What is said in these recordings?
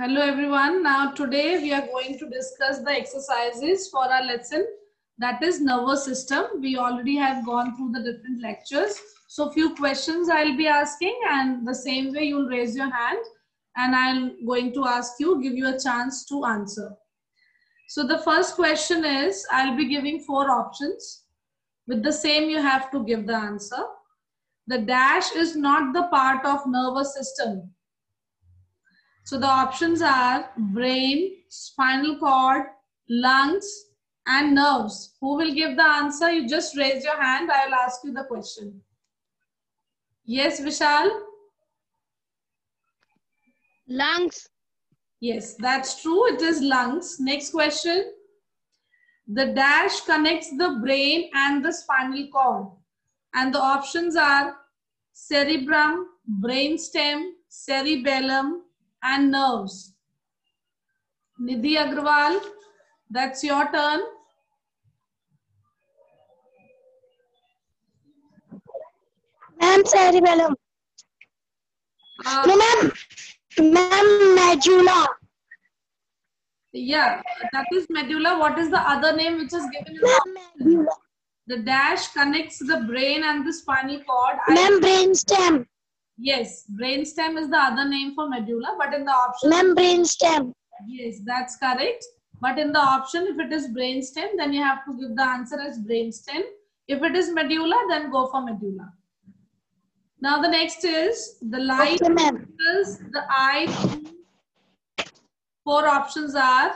Hello everyone. Now today we are going to discuss the exercises for our lesson, that is nervous system. We already have gone through the different lectures. So few questions I'll be asking, and the same way you'll raise your hand and I'm going to ask you, give you a chance to answer. So the first question is, I'll be giving 4 options. With the same you have to give the answer. The dash is not the part of nervous system. So the options are brain, spinal cord, lungs, and nerves. Who will give the answer? You just raise your hand. I will ask you the question. Yes, Vishal? Lungs. Yes, that's true. It is lungs. Next question. The dash connects the brain and the spinal cord. And the options are cerebrum, brainstem, cerebellum, and nerves. Nidhi Agrawal, that's your turn. Ma'am, cerebellum. Ma'am, medulla. Yeah, that is medulla. What is the other name which is given in the Medulla. The dash connects the brain and the spinal cord. Ma'am, brainstem. Yes, brainstem is the other name for medulla, but in the option. Ma'am, brainstem. Yes, that's correct. But in the option, if it is brainstem, then you have to give the answer as brainstem. If it is medulla, then go for medulla. Now the next is the light enters the eye. 4 options are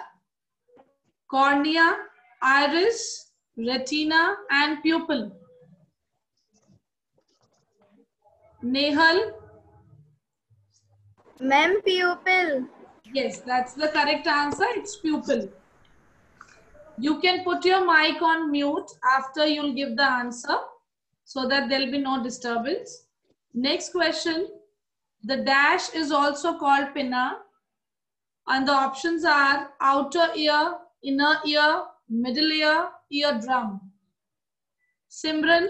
cornea, iris, retina, and pupil. Nehal? Ma'am, pupil. Yes, that's the correct answer. It's pupil. You can put your mic on mute after you'll give the answer so that there'll be no disturbance. Next question. The dash is also called pinna. And the options are outer ear, inner ear, middle ear, eardrum. Simran,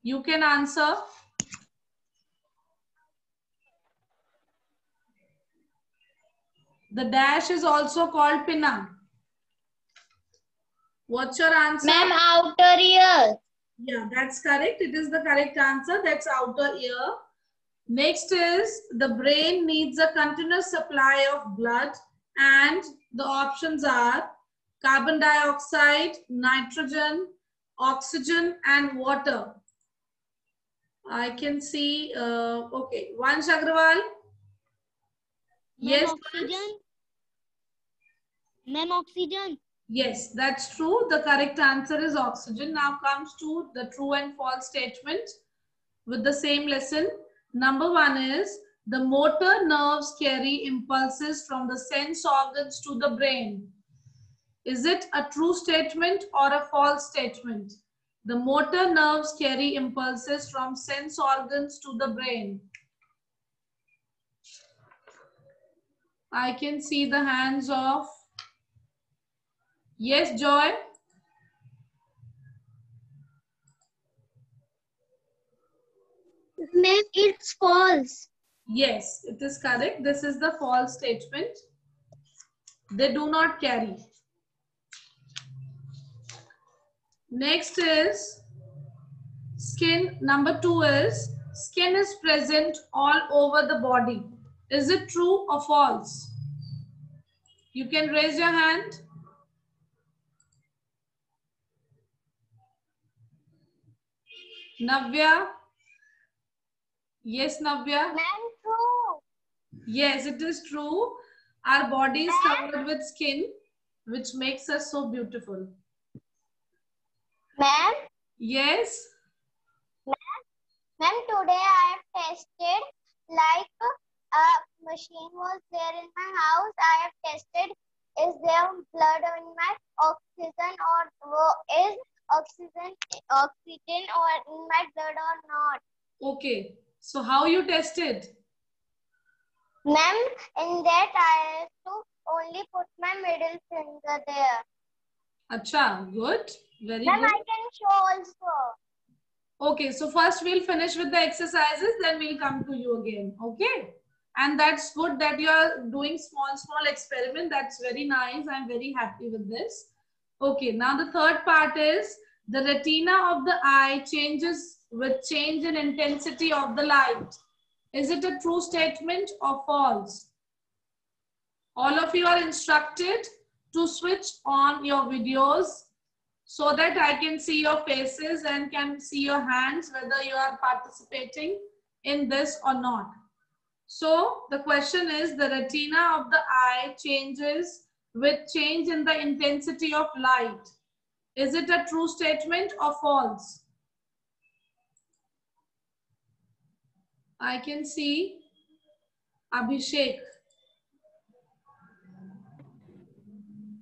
you can answer. The dash is also called pinna. What's your answer? Ma'am, outer ear. Yeah, that's correct. It is the correct answer. That's outer ear. Next is the brain needs a continuous supply of blood, and the options are carbon dioxide, nitrogen, oxygen, and water. I can see, okay, Vansh Agrawal. Yes, oxygen. Ma'am, oxygen. Yes, that's true. The correct answer is oxygen. Now comes to the true and false statement with the same lesson. Number 1 is the motor nerves carry impulses from the sense organs to the brain. Is it a true statement or a false statement? The motor nerves carry impulses from sense organs to the brain. I can see the hands of, yes, Joy? Ma'am, it's false. Yes, it is correct. This is the false statement. They do not carry. Next is skin. Number 2 is skin is present all over the body. Is it true or false? You can raise your hand. Navya? Yes, Navya? Ma'am, true. Yes, it is true. Our body is covered with skin, which makes us so beautiful. Ma'am? Yes? Ma'am, today I have tested like a machine was there in my house. I have tested is there blood in my oxygen or is oxygen or in my blood or not. Okay. So how you tested? Ma'am, in that I have to only put my middle finger there. Acha, good. Very Ma'am, good. I can show also. Okay, so first we'll finish with the exercises, then we'll come to you again. Okay? And that's good that you are doing small experiment. That's very nice. I'm very happy with this. Okay, now the third part is the retina of the eye changes with change in intensity of the light. Is it a true statement or false? All of you are instructed to switch on your videos so that I can see your faces and can see your hands whether you are participating in this or not. So the question is, the retina of the eye changes with change in the intensity of light. Is it a true statement or false? I can see Abhishek.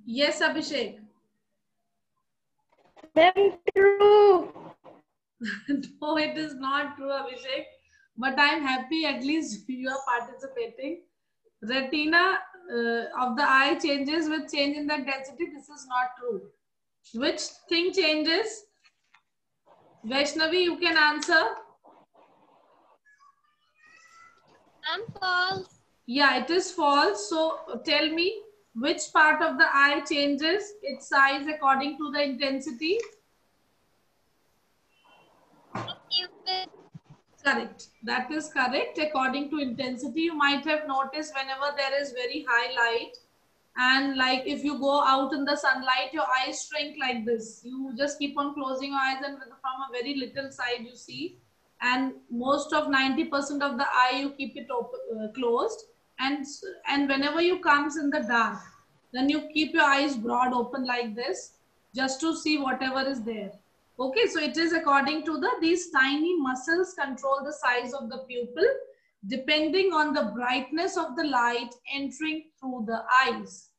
Yes, Abhishek. True. No, it is not true, Abhishek. But I'm happy at least you are participating. Retina of the eye changes with change in the intensity. This is not true. Which thing changes? Vaishnavi, you can answer. False. Yeah, it is false. So tell me, which part of the eye changes its size according to the intensity? Correct. That is correct. According to intensity, you might have noticed whenever there is very high light, and like if you go out in the sunlight, your eyes shrink like this. You just keep on closing your eyes, and from a very little side you see, and most of 90% of the eye you keep it open, closed, and whenever you comes in the dark, then you keep your eyes broad open like this, just to see whatever is there. Okay, so it is according to these tiny muscles control the size of the pupil depending on the brightness of the light entering through the eyes.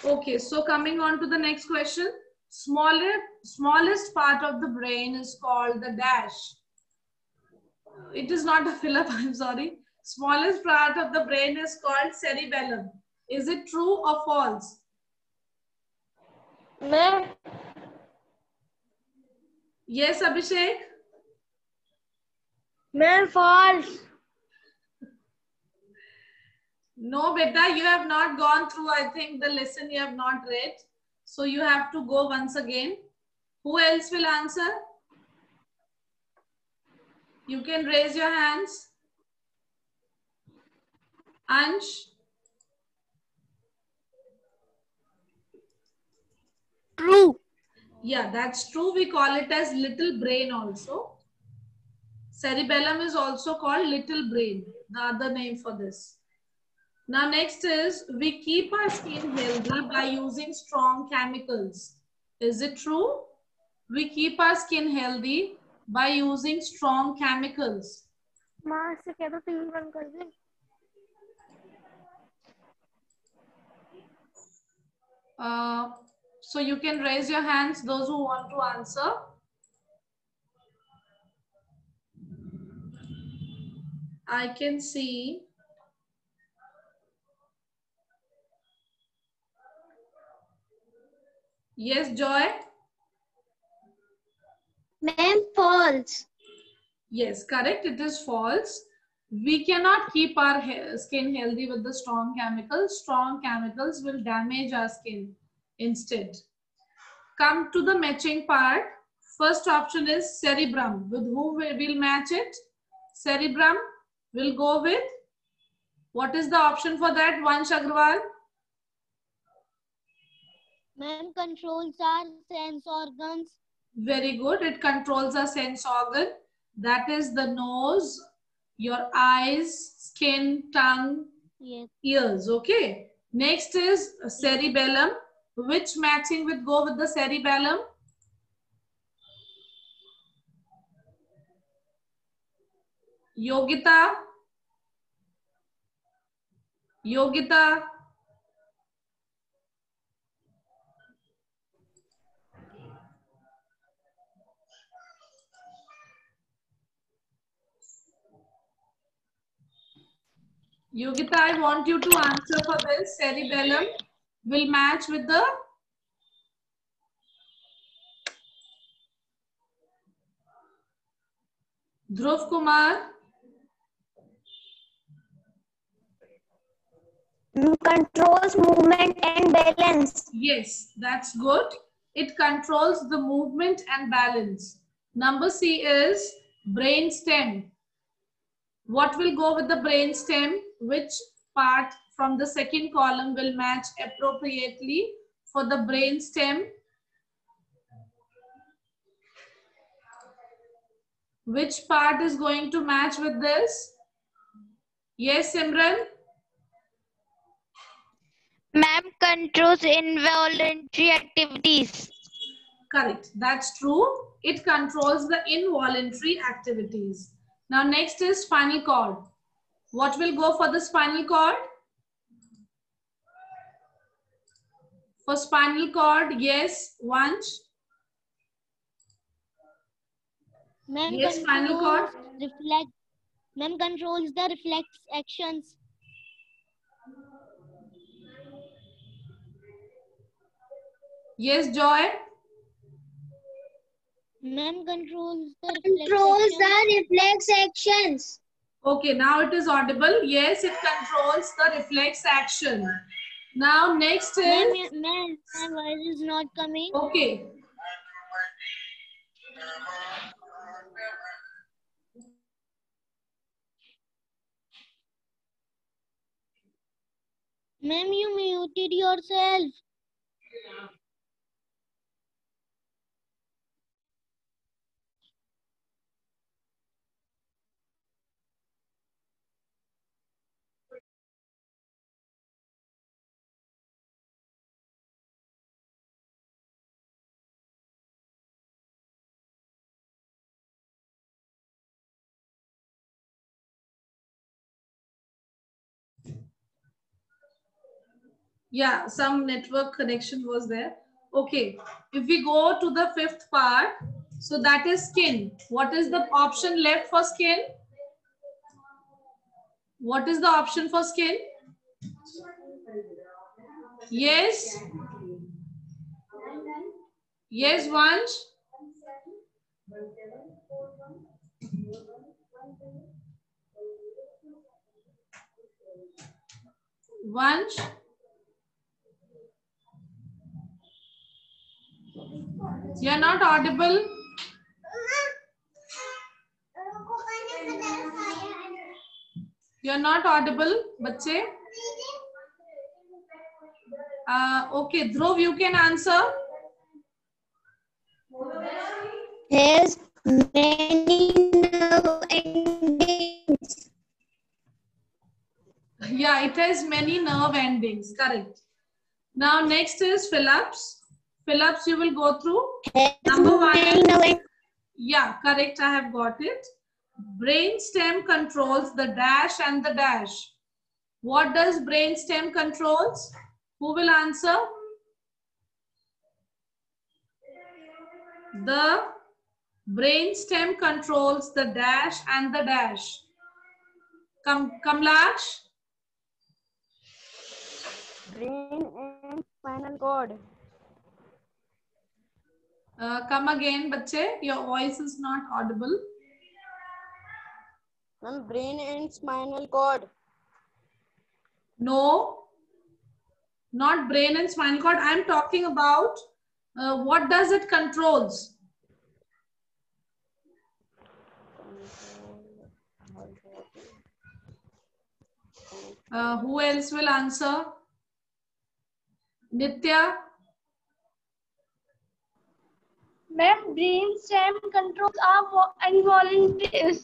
Okay, so coming on to the next question. Smallest part of the brain is called the dash. It is not a Philip, I'm sorry. Smallest part of the brain is called cerebellum. Is it true or false? Ma'am. Yes, Abhishek? Ma'am, false. No, beta, you have not gone through, I think, the lesson you have not read. So you have to go once again. Who else will answer? You can raise your hands. Ansh? True. Yeah, that's true. We call it as little brain also. Cerebellum is also called little brain, the other name for this. Now next is, we keep our skin healthy by using strong chemicals. Is it true? We keep our skin healthy by using strong chemicals. माँ से कह दो TV बंद कर दे. So you can raise your hands, those who want to answer. I can see. Yes, Joy? Ma'am, false. Yes, correct. It is false. We cannot keep our skin healthy with the strong chemicals. Strong chemicals will damage our skin instead. Come to the matching part. First option is cerebrum. With whom we will match it? Cerebrum will go with. What is the option for that? Vansh Agrawal? Ma'am, controls our sense organs. Very good. It controls our sense organ. That is the nose, your eyes, skin, tongue, Yes. ears. Okay. Next is cerebellum. Which matching would go with the cerebellum? Yogita. Yogita. Yogita, I want you to answer for this. Cerebellum will match with the Dhruv Kumar. Controls movement and balance. Yes, that's good. It controls the movement and balance. Number C is brain stem. What will go with the brain stem? Which part from the second column will match appropriately for the brain stem? Which part is going to match with this? Yes, Simran? Ma'am, controls involuntary activities. Correct. That's true. It controls the involuntary activities. Now next is spinal cord. What will go for the spinal cord? For spinal cord, yes, Vansh. Ma'am, Yes, spinal cord. Ma'am, controls the reflex actions. Yes, Joy. Ma'am, controls the Reflex actions. Okay, now it is audible. Yes, it controls the reflex action. Now next is... Ma'am, my voice is not coming. Okay. Ma'am, you muted yourself. Yeah, some network connection was there. Okay, if we go to the fifth part, so that is skin. What is the option left for skin? What is the option for skin? Yes. Yes, Vansh. Vansh. You're not audible. You're not audible, bache. Okay, Dhruv, you can answer. Has many nerve endings. Yeah, it has many nerve endings. Correct. Now next is Phillips. Phillips, you will go through. Number one. Yeah, correct. I have got it. Brain stem controls the dash and the dash. What does brain stem controls? Who will answer? The brain stem controls the dash and the dash. Kamlash? Brain and spinal cord. Come again, bache. Your voice is not audible. Brain and spinal cord. No, not brain and spinal cord. I'm talking about what does it controls? Who else will answer? Nitya? Ma'am, brain stem controls our involuntary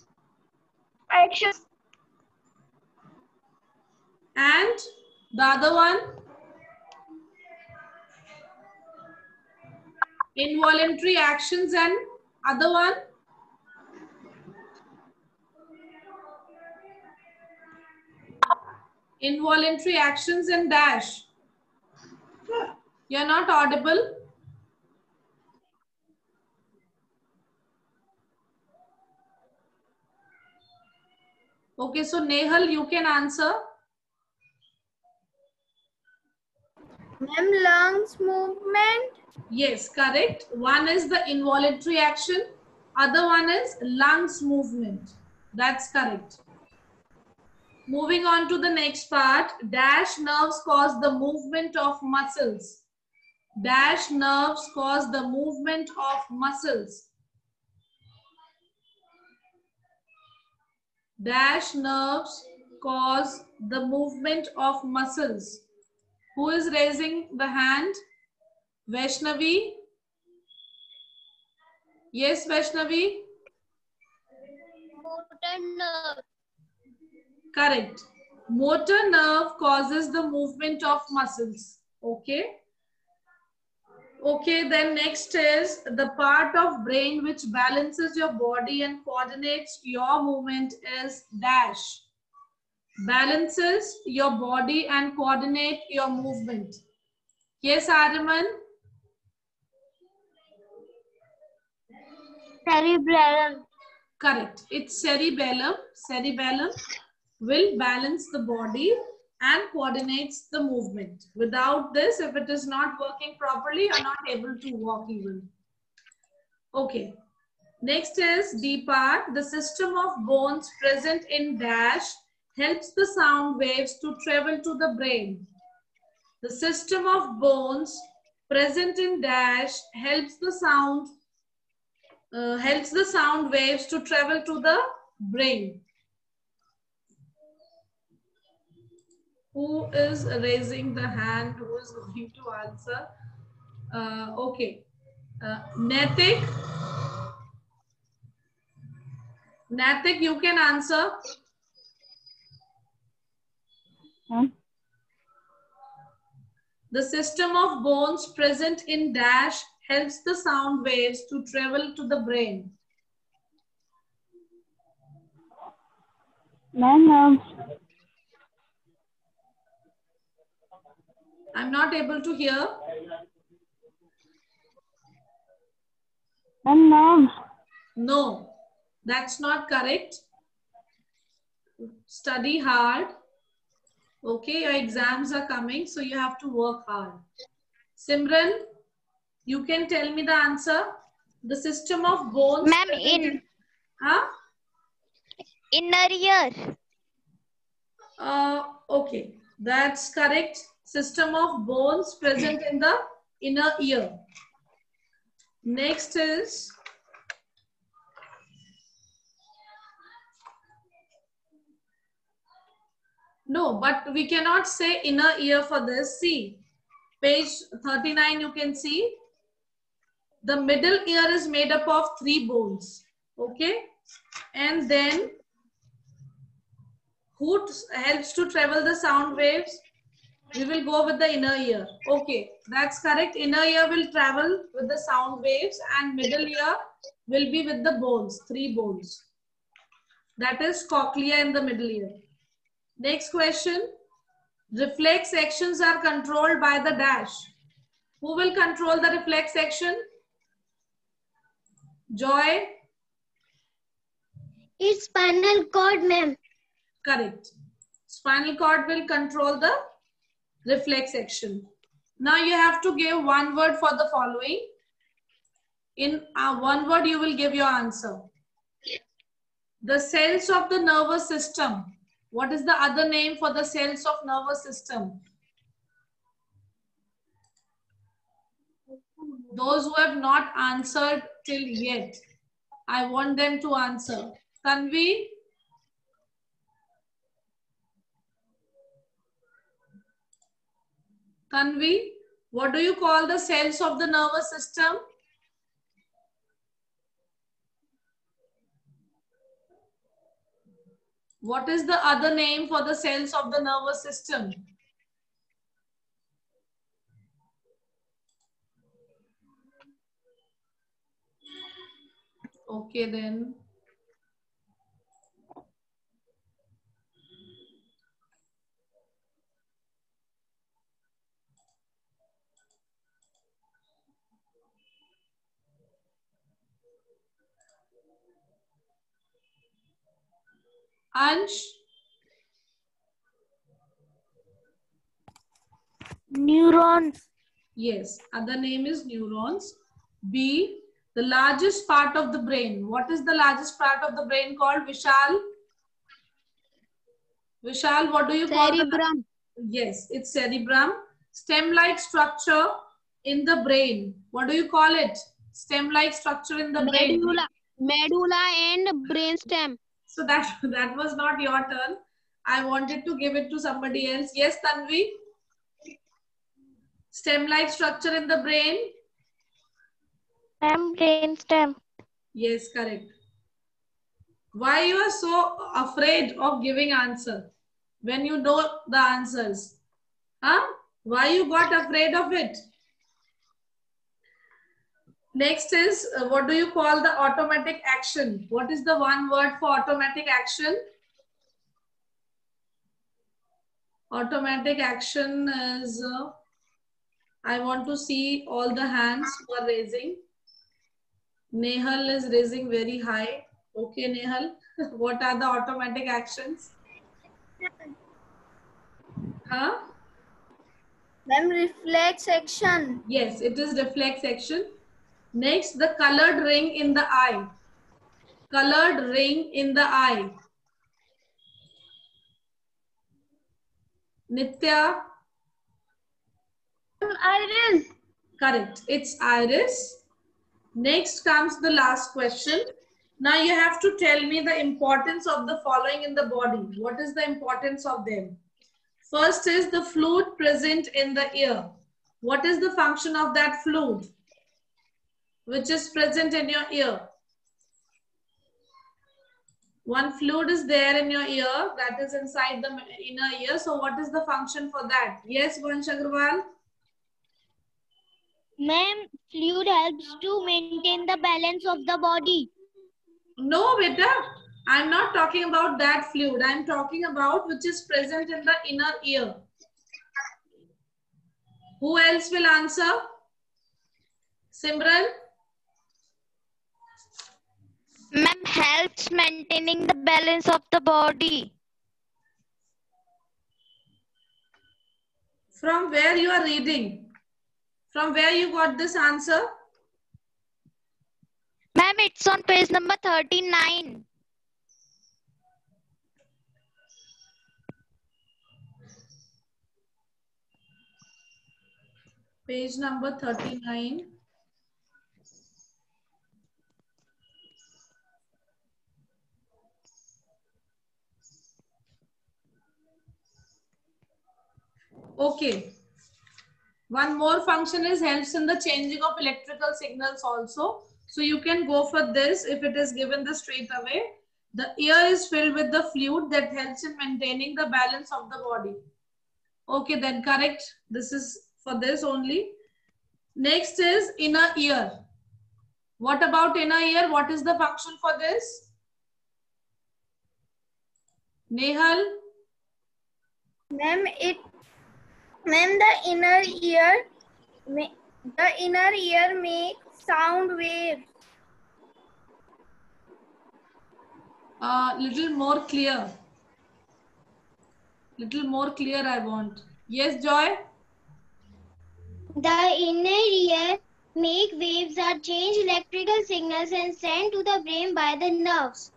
actions. And the other one? Involuntary actions and other one? Involuntary actions and dash. You're not audible. Okay, so Nehal, you can answer. Ma'am, lungs movement. Yes, correct. One is the involuntary action. Other one is lungs movement. That's correct. Moving on to the next part. Dash nerves cause the movement of muscles. Dash nerves cause the movement of muscles. Dash nerves cause the movement of muscles. Who is raising the hand? Vaishnavi? Yes, Vaishnavi? Motor nerve. Correct. Motor nerve causes the movement of muscles. Okay. Okay, then next is the part of brain which balances your body and coordinates your movement is dash. Balances your body and coordinate your movement. Yes, Ariman? Cerebellum. Correct. It's cerebellum. Cerebellum will balance the body and coordinates the movement. Without this, if it is not working properly, you are not able to walk even. Okay. Next is D part. The system of bones present in dash helps the sound waves to travel to the brain. The system of bones present in dash helps the sound waves to travel to the brain. Who is raising the hand? Who is going to answer? Okay. Natik. Natik, you can answer. The system of bones present in dash helps the sound waves to travel to the brain. Ma'am, I'm not able to hear. ma'am. No, that's not correct. Study hard. Okay, your exams are coming, so you have to work hard. Simran, you can tell me the answer. The system of bones. Ma'am, Huh? inner ear. Okay, that's correct. System of bones present in the inner ear. Next is no, but we cannot say inner ear for this. See, page 39 you can see. The middle ear is made up of 3 bones. Okay, and then who helps to travel the sound waves? We will go with the inner ear. Okay, that's correct. Inner ear will travel with the sound waves and middle ear will be with the bones, 3 bones. That is cochlea in the middle ear. Next question. Reflex actions are controlled by the dash. Who will control the reflex action? Joy? It's spinal cord, ma'am. Correct. Spinal cord will control the reflex action. Now you have to give one word for the following. In one word you will give your answer. The cells of the nervous system. What is the other name for the cells of nervous system? Those who have not answered till yet, I want them to answer. Tanvi? Tanvi, what do you call the cells of the nervous system? What is the other name for the cells of the nervous system? Okay then. Ansh? Neurons. Yes, other name is neurons. B, the largest part of the brain. What is the largest part of the brain called, Vishal? Vishal, what do you call the... Cerebrum. Yes, it's cerebrum. Stem-like structure in the brain. What do you call it? Stem-like structure in the brain. Medulla and brainstem. So that was not your turn. I wanted to give it to somebody else. Yes, Tanvi? Stem-like structure in the brain. Ma'am, brainstem. Yes, correct. Why you are so afraid of giving answer when you know the answers? Huh? Why you got afraid of it? Next is, what do you call the automatic action? What is the one word for automatic action? Automatic action is, I want to see all the hands who are raising. Nehal is raising very high. Okay, Nehal, what are the automatic actions? Huh? Ma'am, reflex action. Yes, it is reflex action. Next, the colored ring in the eye. Colored ring in the eye. Nitya? Iris. Correct. It's iris. Next comes the last question. Now you have to tell me the importance of the following in the body. What is the importance of them? First is the fluid present in the ear. What is the function of that fluid which is present in your ear? One fluid is there in your ear that is inside the inner ear. So what is the function for that? Yes, Vansh Agarwal? Ma'am, fluid helps to maintain the balance of the body. No, beta. I'm not talking about that fluid. I'm talking about which is present in the inner ear. Who else will answer? Simran? Ma'am, helps maintaining the balance of the body. From where you are reading? From where you got this answer? Ma'am, it's on page number 39. Page number 39. Okay. One more function is helps in the changing of electrical signals also. So you can go for this if it is given the straight away. The ear is filled with the fluid that helps in maintaining the balance of the body. Okay, then correct. This is for this only. Next is inner ear. What about inner ear? What is the function for this? Nehal? Ma'am, the inner ear makes sound waves. Little more clear. Little more clear I want. Yes, Joy? The inner ear make waves that change electrical signals and sent to the brain by the nerves.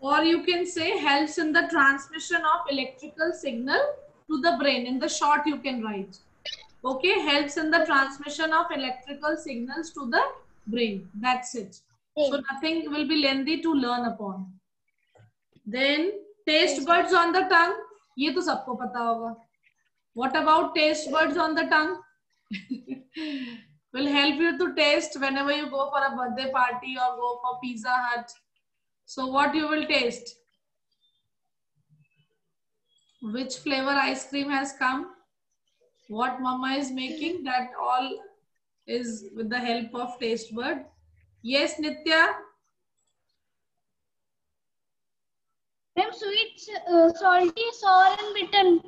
Or you can say helps in the transmission of electrical signal to the brain. In the short you can write. Okay, helps in the transmission of electrical signals to the brain. That's it. So nothing will be lengthy to learn upon. Then taste buds on the tongue. ये तो सबको पता होगा. What about taste buds on the tongue? Will help you to taste whenever you go for a birthday party or go for Pizza Hut. So what you will taste? Which flavor ice cream has come? What mama is making? That all is with the help of taste bud. Yes, Nitya? Ma'am, sweet, salty, sour and bitter.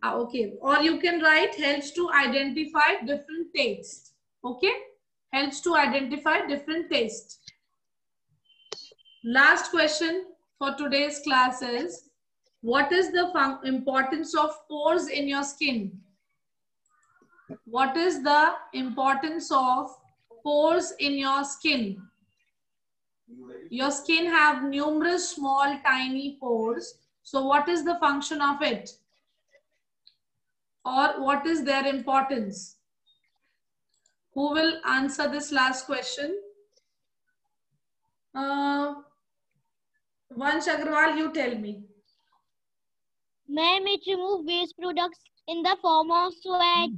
Okay. Or you can write helps to identify different tastes. Okay? Helps to identify different tastes. Last question for today's class is, what is the importance of pores in your skin? What is the importance of pores in your skin? Your skin have numerous small tiny pores. So what is the function of it? Or what is their importance? Who will answer this last question? Vansh Agrawal, you tell me. Ma'am, it removes waste products in the form of sweat.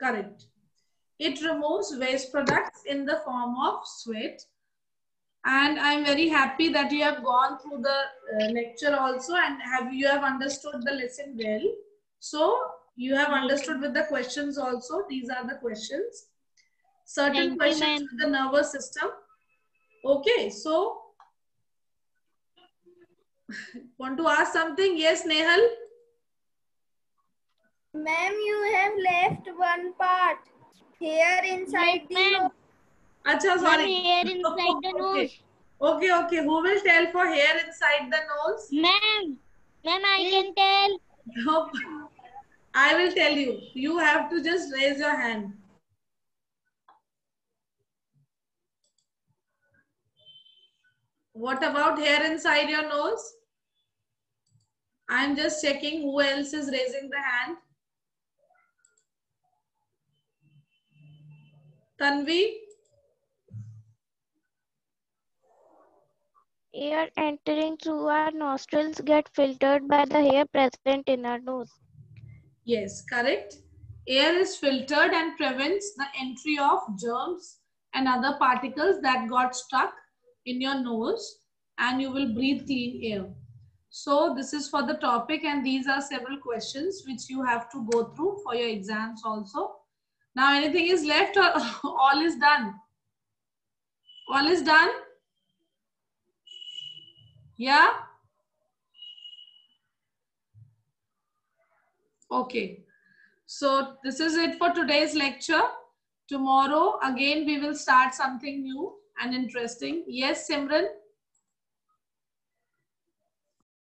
Correct. It removes waste products in the form of sweat. And I'm very happy that you have gone through the lecture also and you have understood the lesson well. So you have understood with the questions also. These are the questions. Certain questions with the nervous system. Okay, so want to ask something? Yes, Nehal? Ma'am, you have left one part. Hair inside the nose. Acha, sorry. Hair inside the nose. Okay. Who will tell for hair inside the nose? Ma'am, I can tell. No, I will tell you. You have to just raise your hand. What about hair inside your nose? I am just checking who else is raising the hand. Tanvi? Air entering through our nostrils get filtered by the hair present in our nose. Yes, correct. Air is filtered and prevents the entry of germs and other particles that got stuck in your nose, and you will breathe clean air. So this is for the topic, and these are several questions which you have to go through for your exams also. Now anything is left or all is done? All is done? Yeah? Okay. So this is it for today's lecture. Tomorrow again we will start something new and interesting. Yes, Simran?